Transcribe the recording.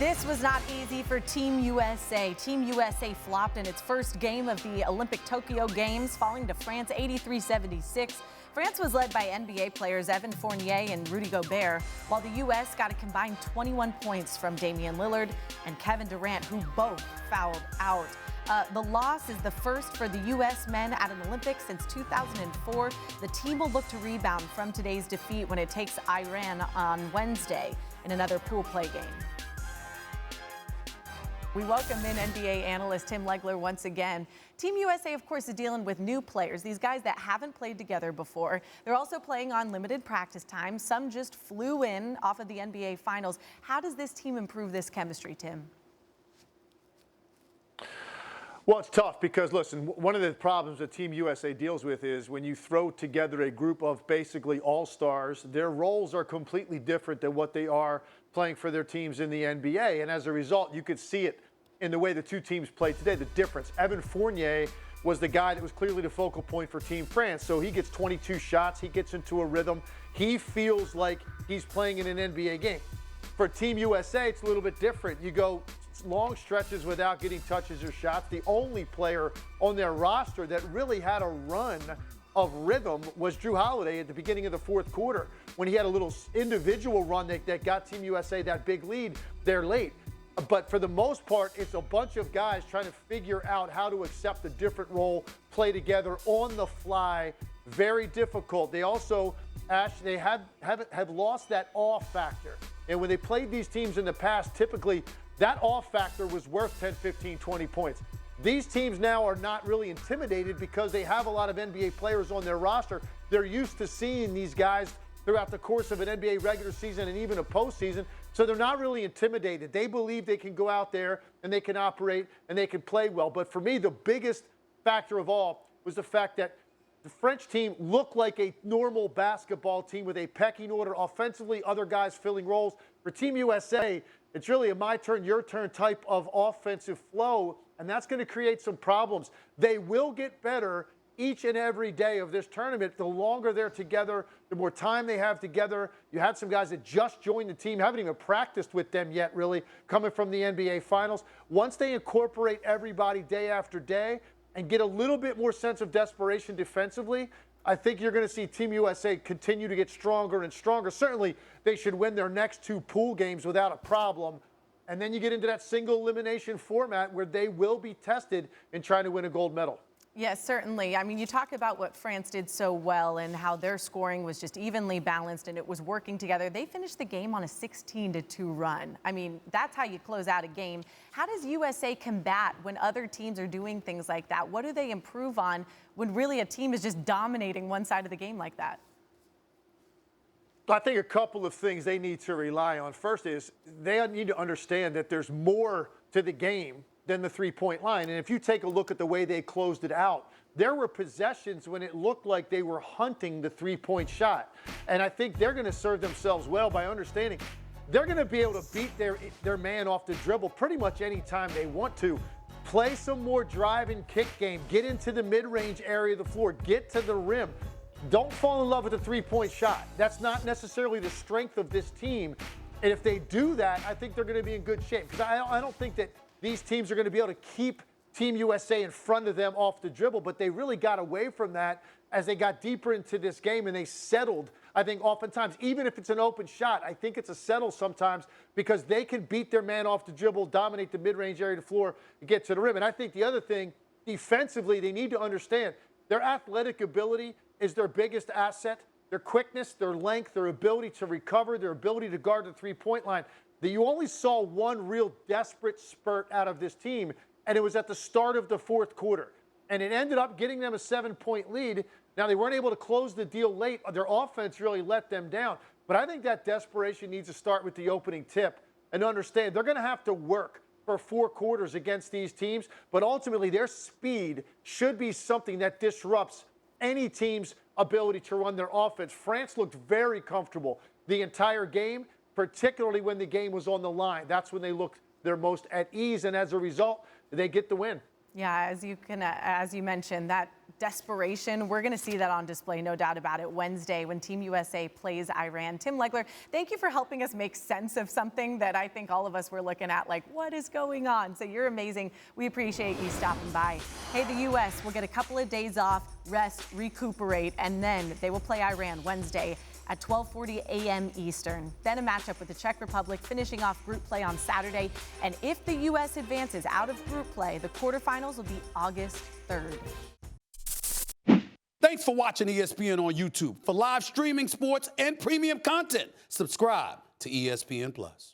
This was not easy for Team USA. Team USA flopped in its first game of the Olympic Tokyo Games, falling to France 83-76. France was led by NBA players Evan Fournier and Rudy Gobert, while the U.S. got a combined 21 points from Damian Lillard and Kevin Durant, who both fouled out. The loss is the first for the U.S. men at an Olympics since 2004. The team will look to rebound from today's defeat when it takes Iran on Wednesday in another pool play game. We welcome in NBA analyst Tim Legler once again. Team USA, of course, is dealing with new players, these guys that haven't played together before. They're also playing on limited practice time. Some just flew in off of the NBA Finals. How does this team improve this chemistry, Tim? Well, it's tough because, listen, one of the problems that Team USA deals with is when you throw together a group of basically all-stars, their roles are completely different than what they are playing for their teams in the NBA. And as a result, you could see it in the way the two teams played today, the difference. Evan Fournier was the guy that was clearly the focal point for Team France. So he gets 22 shots. He gets into a rhythm. He feels like he's playing in an NBA game. For Team USA, it's a little bit different. You go long stretches without getting touches or shots. The only player on their roster that really had a run of rhythm was Jrue Holiday at the beginning of the fourth quarter when he had a little individual run that got Team USA that big lead there late. But for the most part, it's a bunch of guys trying to figure out how to accept a different role, play together on the fly. Very difficult. They also, Ash, they have lost that awe factor. And when they played these teams in the past, typically that awe factor was worth 10, 15, 20 points. These teams now are not really intimidated because they have a lot of NBA players on their roster. They're used to seeing these guys throughout the course of an NBA regular season and even a postseason, so they're not really intimidated. They believe they can go out there and they can operate and they can play well. But for me, the biggest factor of all was the fact that the French team looked like a normal basketball team with a pecking order offensively, other guys filling roles. For Team USA, it's really a my turn, your turn type of offensive flow, and that's going to create some problems. They will get better each and every day of this tournament. The longer they're together, the more time they have together. You had some guys that just joined the team, haven't even practiced with them yet, really, coming from the NBA Finals. Once they incorporate everybody day after day and get a little bit more sense of desperation defensively, I think you're going to see Team USA continue to get stronger and stronger. Certainly, they should win their next two pool games without a problem. And then you get into that single elimination format where they will be tested in trying to win a gold medal. Yes, certainly. I mean, you talk about what France did so well and how their scoring was just evenly balanced and it was working together. They finished the game on a 16-2 run. I mean, that's how you close out a game. How does USA combat when other teams are doing things like that? What do they improve on when really a team is just dominating one side of the game like that? I think a couple of things they need to rely on. First is they need to understand that there's more to the game than the three-point line. And if you take a look at the way they closed it out, there were possessions when it looked like they were hunting the three-point shot. And I think they're going to serve themselves well by understanding they're going to be able to beat their man off the dribble pretty much any time they want to. Play some more drive and kick game. Get into the mid-range area of the floor. Get to the rim. Don't fall in love with the three-point shot. That's not necessarily the strength of this team. And if they do that, I think they're going to be in good shape. Because I don't think that these teams are going to be able to keep Team USA in front of them off the dribble, but they really got away from that as they got deeper into this game and they settled. I think oftentimes, even if it's an open shot, I think it's a settle sometimes because they can beat their man off the dribble, dominate the mid-range area of the floor, and get to the rim. And I think the other thing, defensively, they need to understand their athletic ability is their biggest asset. Their quickness, their length, their ability to recover, their ability to guard the three-point line. That you only saw one real desperate spurt out of this team, and it was at the start of the fourth quarter. And it ended up getting them a 7-point lead. Now, they weren't able to close the deal late. Their offense really let them down. But I think that desperation needs to start with the opening tip and understand they're going to have to work for 4 quarters against these teams. But ultimately, their speed should be something that disrupts any team's ability to run their offense. France looked very comfortable the entire game, particularly when the game was on the line. That's when they looked their most at ease, and as a result, they get the win. Yeah, as you mentioned, that desperation. We're going to see that on display, no doubt about it, Wednesday when Team USA plays Iran. Tim Legler, thank you for helping us make sense of something that I think all of us were looking at like, what is going on? So you're amazing. We appreciate you stopping by. Hey, the U.S. will get a couple of days off, rest, recuperate, and then they will play Iran Wednesday at 12:40 a.m. Eastern. Then a matchup with the Czech Republic, finishing off group play on Saturday. And if the U.S. advances out of group play, the quarterfinals will be August 3rd. Thanks for watching ESPN on YouTube. For live streaming sports and premium content, subscribe to ESPN+.